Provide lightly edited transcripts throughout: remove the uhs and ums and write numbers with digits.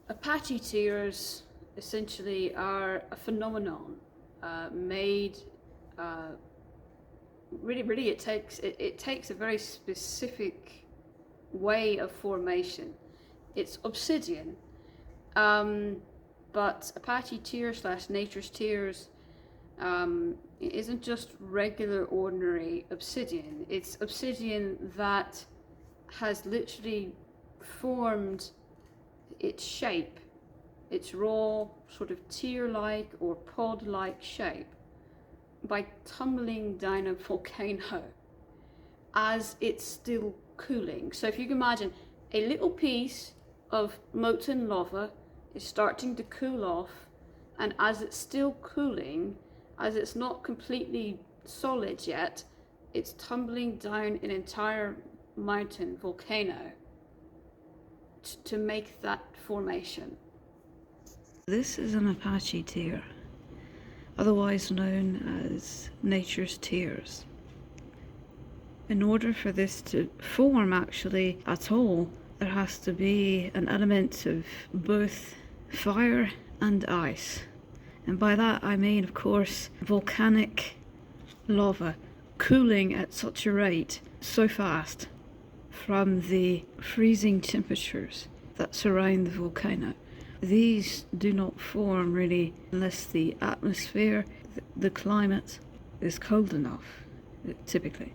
Apache tears essentially are a phenomenon made really it takes a very specific way of formation. It's obsidian, but Apache tear slash nature's tears it isn't just regular ordinary obsidian. It's obsidian that has literally formed its shape, its raw sort of tear-like or pod-like shape, by tumbling down a volcano as it's still cooling. So if you can imagine, a little piece of molten lava is starting to cool off, and as it's still cooling, as it's not completely solid yet, it's tumbling down an entire mountain volcano to make that formation. This is an Apache tear, otherwise known as nature's tears. In order for this to form actually at all, there has to be an element of both fire and ice. And by that I mean, of course, volcanic lava cooling at such a rate, so fast, from the freezing temperatures that surround the volcano. These do not form really unless the atmosphere, the climate is cold enough, typically.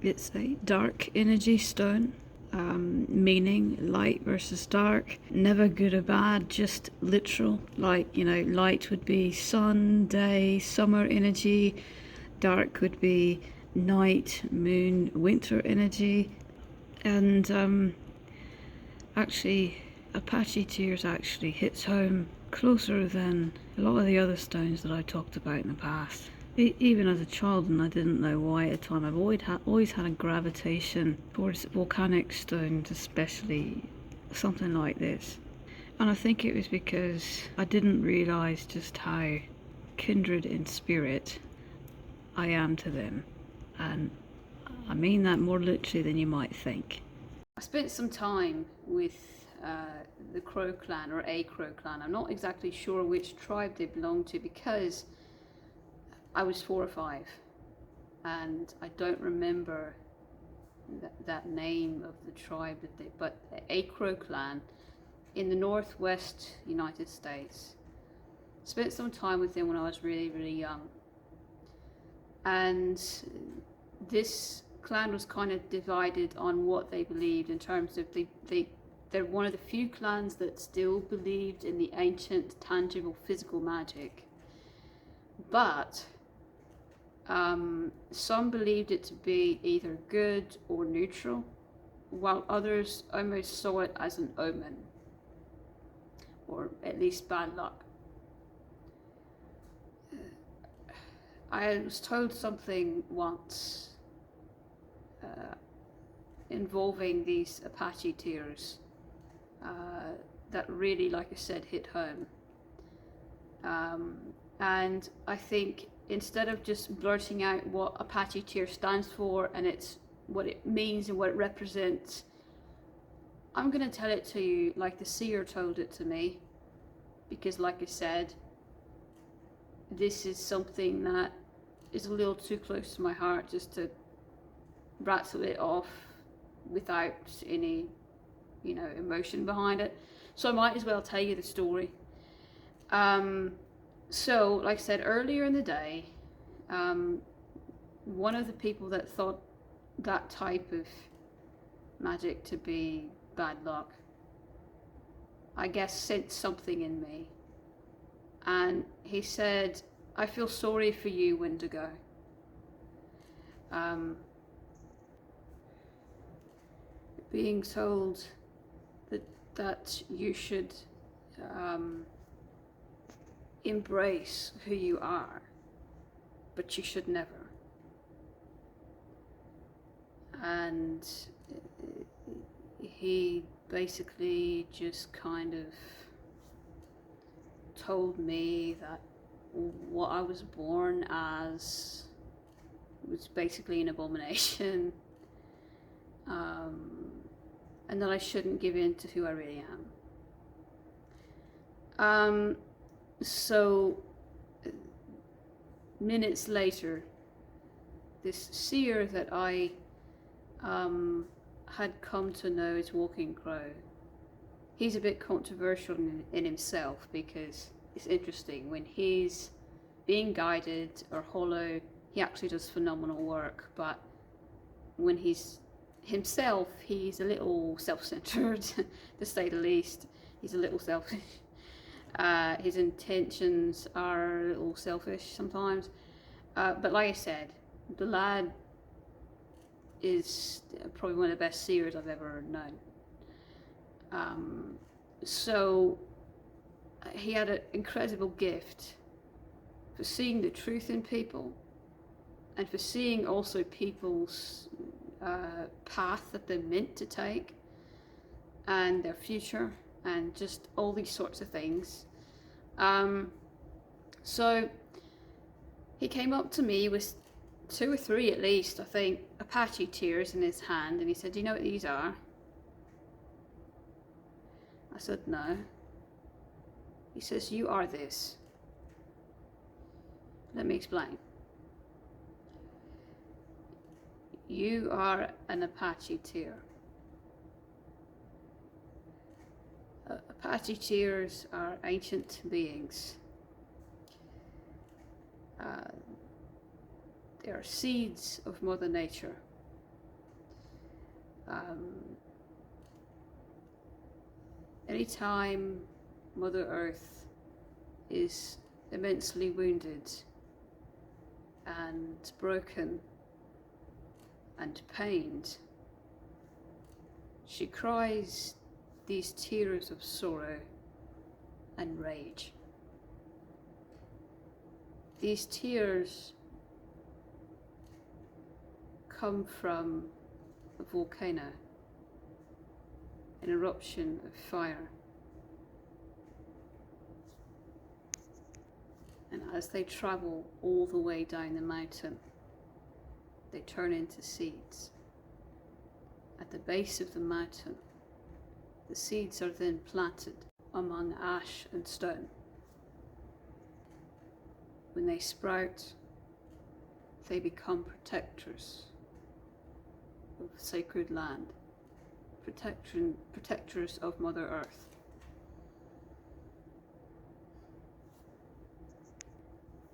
It's a dark energy stone, meaning light versus dark, never good or bad, just literal. Like, light would be sun, day, summer energy, dark would be night, moon, winter energy. And actually, Apache tears actually hits home closer than a lot of the other stones that I talked about in the past. Even as a child, and I didn't know why at the time, I've always had a gravitation towards volcanic stones, especially something like this. And I think it was because I didn't realise just how kindred in spirit I am to them. And I mean that more literally than you might think. I spent some time with the Crow clan, or a Crow clan. I'm not exactly sure which tribe they belong to because I was 4 or 5 and I don't remember that name of the tribe but a Crow clan in the northwest United States. Spent some time with them when I was really young, and this clan was kind of divided on what they believed in terms of they're one of the few clans that still believed in the ancient tangible physical magic, but some believed it to be either good or neutral, while others almost saw it as an omen, or at least bad luck. I was told something once involving these Apache tears that really, like I said, hit home. And I think instead of just blurting out what Apache tear stands for and it's what it means and what it represents, I'm going to tell it to you like the seer told it to me, because like I said, this is something that is a little too close to my heart just to rattle it off without any, emotion behind it. So I might as well tell you the story. So, like I said earlier in the day, one of the people that thought that type of magic to be bad luck, I guess, sensed something in me. And he said, "I feel sorry for you, Wendigo." Being told that you should embrace who you are, but you should never. And he basically just kind of told me that what I was born as was basically an abomination, and that I shouldn't give in to who I really am. So minutes later, this seer that I had come to know as Walking Crow, he's a bit controversial in himself, because it's interesting, when he's being guided or hollow, he actually does phenomenal work, but when he's himself, he's a little self-centered, to say the least. He's a little selfish. His intentions are a little selfish sometimes. But like I said, the lad is probably one of the best seers I've ever known. So he had an incredible gift for seeing the truth in people, and for seeing also people's path that they're meant to take, and their future, and just all these sorts of things. So he came up to me with 2 or 3 at least, I think, Apache tears in his hand, and he said, "Do you know what these are?" I said, "No." He says, "You are this." Let me explain. You are an Apache tear. Apache tears are ancient beings. They are seeds of Mother Nature. Anytime Mother Earth is immensely wounded and broken and pained, she cries these tears of sorrow and rage. These tears come from a volcano, an eruption of fire. And as they travel all the way down the mountain, they turn into seeds. At the base of the mountain, the seeds are then planted among ash and stone. When they sprout, they become protectors of sacred land, protectors of Mother Earth.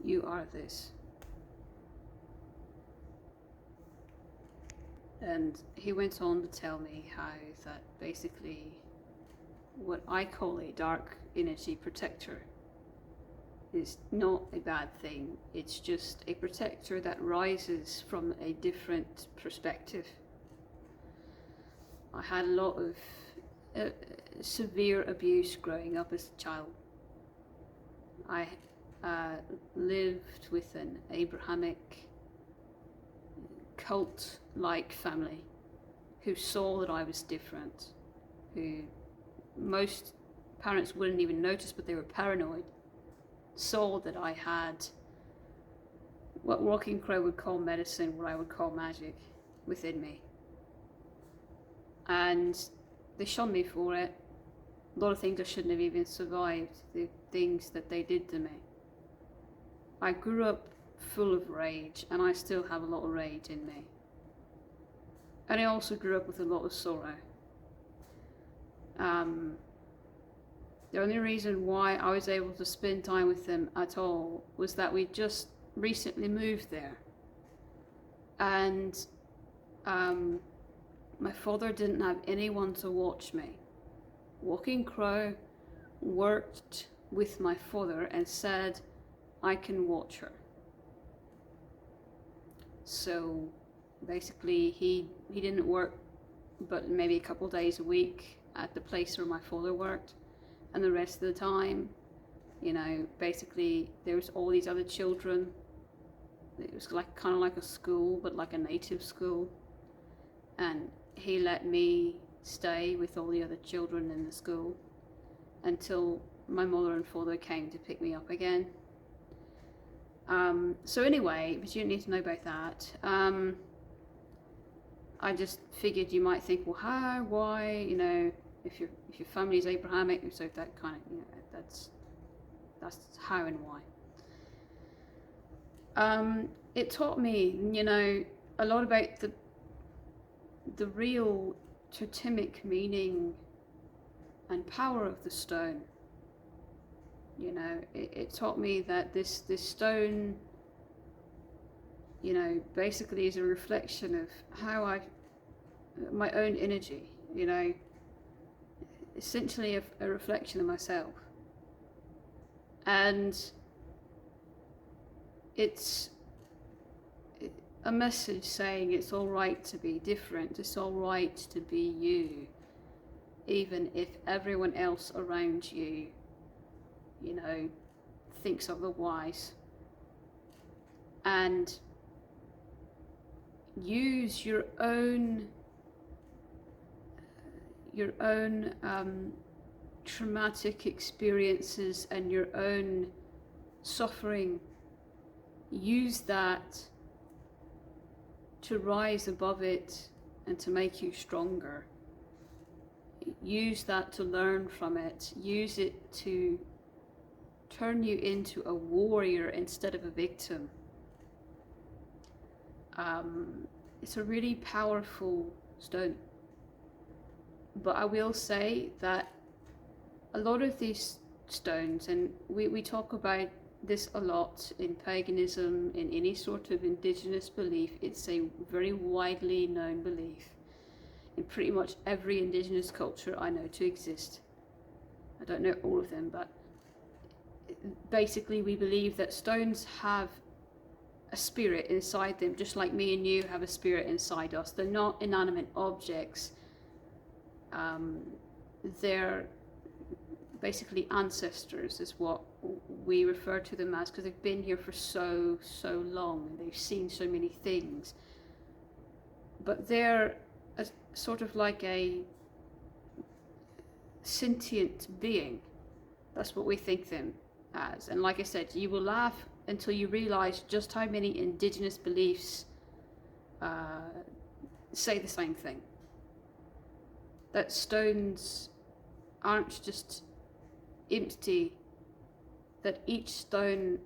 You are this. And he went on to tell me how that basically what I call a dark energy protector is not a bad thing. It's just a protector that rises from a different perspective. I had a lot of severe abuse growing up as a child. I lived with an Abrahamic cult-like family who saw that I was different, who most parents wouldn't even notice, but they were paranoid, saw that I had what Walking Crow would call medicine, what I would call magic within me. And they shunned me for it. A lot of things I shouldn't have even survived, the things that they did to me. I grew up full of rage, and I still have a lot of rage in me. And I also grew up with a lot of sorrow. The only reason why I was able to spend time with them at all was that we just recently moved there. And my father didn't have anyone to watch me. Walking Crow worked with my father and said, "I can watch her." So basically he didn't work but maybe a couple days a week at the place where my father worked, and the rest of the time, you know, basically there was all these other children. It was like kind of like a school, but like a native school, and he let me stay with all the other children in the school until my mother and father came to pick me up again. So anyway, but you don't need to know about that. I just figured you might think, well, how, why, you know, if your family is Abrahamic, so that kind of, you know, that's That's how and why. It taught me, a lot about the real totemic meaning and power of the stone. It taught me that this stone, basically is a reflection of how my own energy, essentially a reflection of myself. And it's a message saying it's all right to be different, it's all right to be you, even if everyone else around you, thinks otherwise. And use your own traumatic experiences and your own suffering, use that to rise above it and to make you stronger. Use that to learn from it. Use it to turn you into a warrior instead of a victim. It's a really powerful stone. But I will say that a lot of these stones, and we talk about this a lot in paganism, in any sort of indigenous belief, it's a very widely known belief in pretty much every indigenous culture I know to exist. I don't know all of them, but basically we believe that stones have a spirit inside them, just like me and you have a spirit inside us. They're not inanimate objects. They're basically ancestors is what we refer to them as, because they've been here for so long and they've seen so many things. But they're sort of like a sentient being. That's what we think them as. And like I said, you will laugh until you realize just how many indigenous beliefs say the same thing. That stones aren't just empty, that each stone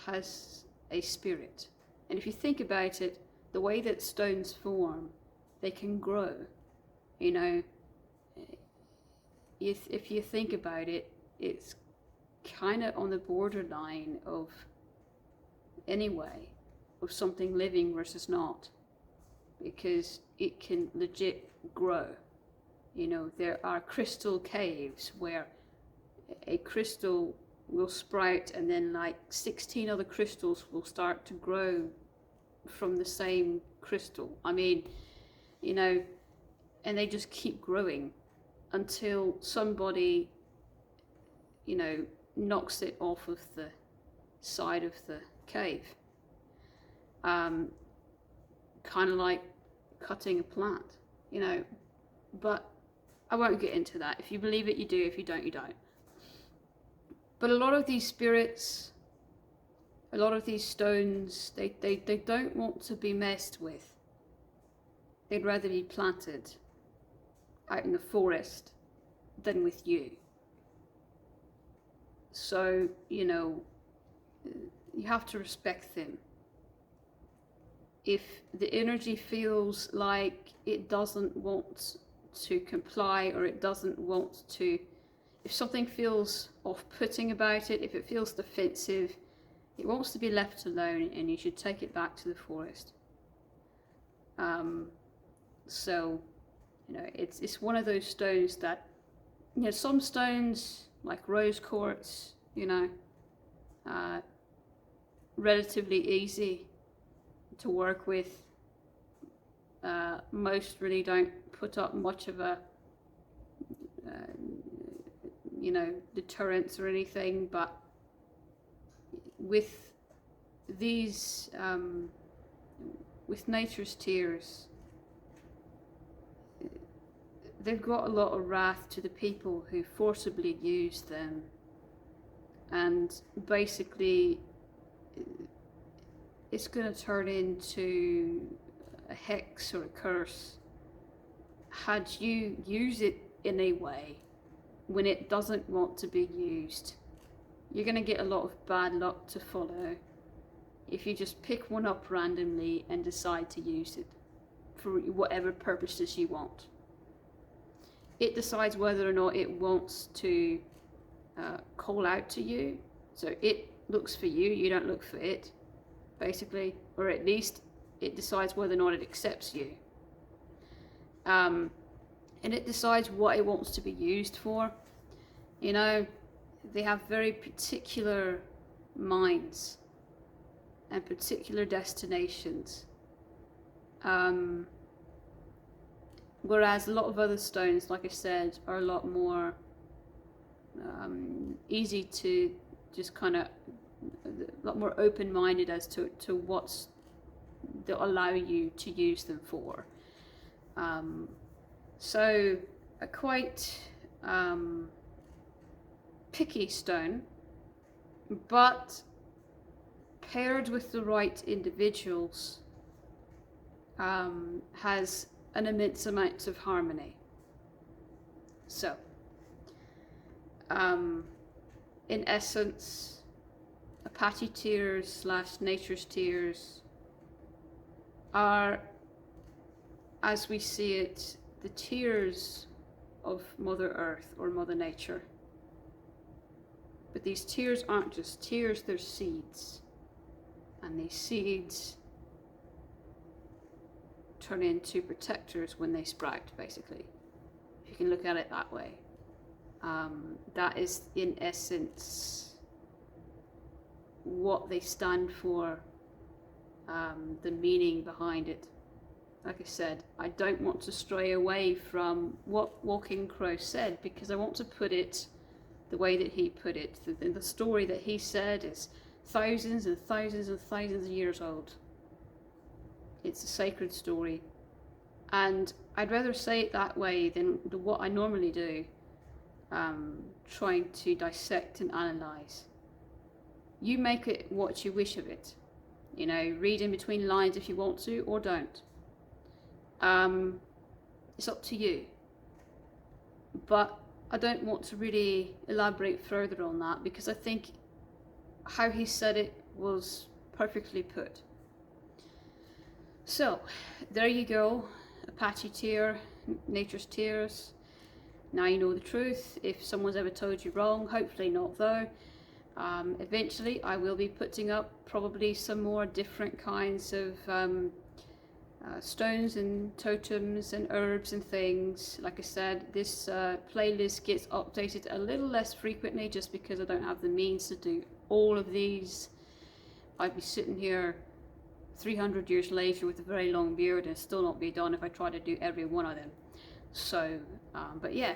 has a spirit. And if you think about it, the way that stones form, they can grow. If you think about it, it's kind of on the borderline of, anyway, of something living versus not, because it can legit grow. There are crystal caves where a crystal will sprout and then like 16 other crystals will start to grow from the same crystal. And they just keep growing until somebody, knocks it off of the side of the cave. Kind of like cutting a plant, but I won't get into that. If you believe it, you do. If you don't, you don't. But a lot of these spirits, a lot of these stones, they don't want to be messed with. They'd rather be planted out in the forest than with you. So, you have to respect them. If the energy feels like it doesn't want to comply, or it doesn't want to, if something feels off-putting about it, if it feels defensive, it wants to be left alone, and you should take it back to the forest. So, it's one of those stones that, some stones like rose quartz, relatively easy to work with. Most really don't put up much of a deterrence or anything, but with these with nature's tears, they've got a lot of wrath to the people who forcibly use them, and basically it's going to turn into a hex or a curse had you use it in a way when it doesn't want to be used. you're going to get a lot of bad luck to follow if you just pick one up randomly and decide to use it for whatever purposes you want. It decides whether or not it wants to call out to you. So it looks for you, you don't look for it, basically. Or at least it decides whether or not it accepts you. And it decides what it wants to be used for. You know, they have very particular minds and particular destinations. Whereas a lot of other stones, like I said, are a lot more easy to just kind of, a lot more open-minded as to what's they'll allow you to use them for. So a quite picky stone, but paired with the right individuals has an immense amount of harmony. So in essence, Apache tears / nature's tears are, as we see it, the tears of Mother Earth or Mother Nature. But these tears aren't just tears, they're seeds. And these seeds turn into protectors when they sprout, basically. If you can look at it that way. That is, in essence, what they stand for, the meaning behind it. Like I said, I don't want to stray away from what Walking Crow said, because I want to put it the way that he put it. The story that he said is thousands and thousands and thousands of years old. It's a sacred story. And I'd rather say it that way than what I normally do, trying to dissect and analyze. You make it what you wish of it. You know, read in between lines if you want to, or don't. It's up to you. But I don't want to really elaborate further on that, because I think how he said it was perfectly put. So, there you go. Apache tear, nature's tears. Now you know the truth. If someone's ever told you wrong, hopefully not though. Eventually I will be putting up probably some more different kinds of stones and totems and herbs and things. Like I said, this playlist gets updated a little less frequently just because I don't have the means to do all of these. I'd be sitting here 300 years later with a very long beard and still not be done if I try to do every one of them. So, but yeah,